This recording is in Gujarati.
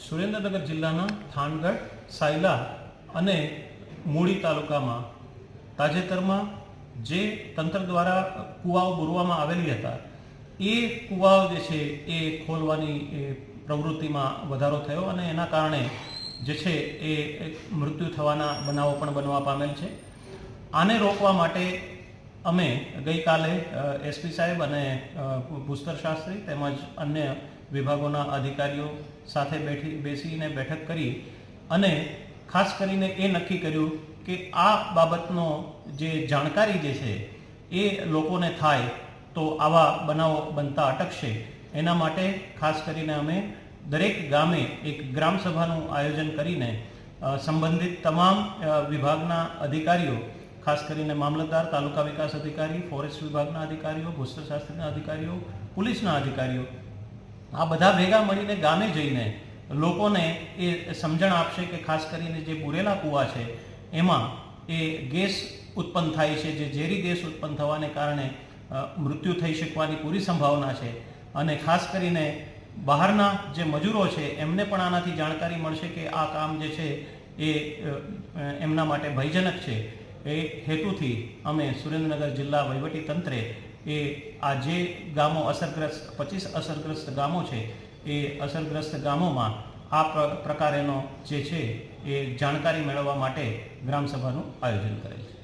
સુરેન્દ્રનગર જિલ્લાના થાનગઢ, સાયલા અને મૂળી તાલુકામાં તાજેતરમાં જે તંત્ર દ્વારા કૂવાઓ બોરવામાં આવેલી હતા એ કૂવાઓ જે છે એ ખોલવાની પ્રવૃત્તિમાં વધારો થયો અને એના કારણે જે છે એ મૃત્યુ થવાના બનાવો પણ બનવા પામેલ છે. આને રોકવા માટે અમે ગઈકાલે એસપી સાહેબ અને ભૂસ્તર શાસ્ત્રી તેમજ અન્ય વિભાગોના અધિકારીઓ સાથે બેસીને બેઠક કરી અને ખાસ કરીને એ નક્કી કર્યું કે આ બાબતનો જે જાણકારી જે છે એ લોકોને થાય તો આવા બનાવો બનતા અટકશે. એના માટે ખાસ કરીને અમે દરેક ગામે એક ગ્રામસભાનું આયોજન કરીને સંબંધિત તમામ વિભાગના અધિકારીઓ, ખાસ કરીને મામલતદાર, તાલુકા વિકાસ અધિકારી, ફોરેસ્ટ વિભાગના અધિકારીઓ, ભૂસ્તર શાસ્ત્રના અધિકારીઓ, પોલીસના અધિકારીઓ આ બધા ભેગા મળીને ગામે જઈને લોકોને એ સમજણ આપશે કે ખાસ કરીને જે બુરેલા કૂવા છે એમાં એ ગેસ ઉત્પન્ન થાય છે, જે ઝેરી ગેસ ઉત્પન્ન થવાને કારણે મૃત્યુ થઈ શકવાની પૂરી સંભાવના છે અને ખાસ કરીને બહારના જે મજૂરો છે એમને પણ આનાથી જાણકારી મળશે કે આ કામ જે છે એ એમના માટે ભયજનક છે. એ હેતુથી અમે સુરેન્દ્રનગર જિલ્લા વહીવટી તંત્રે એ આ જે ગામો અસરગ્રસ્ત 25 અસરગ્રસ્ત ગામો છે એ અસરગ્રસ્ત ગામોમાં આ પ્રકારેનો જે છે એ જાણકારી મેળવવા માટે ગ્રામસભાનું આયોજન કરેલ છે.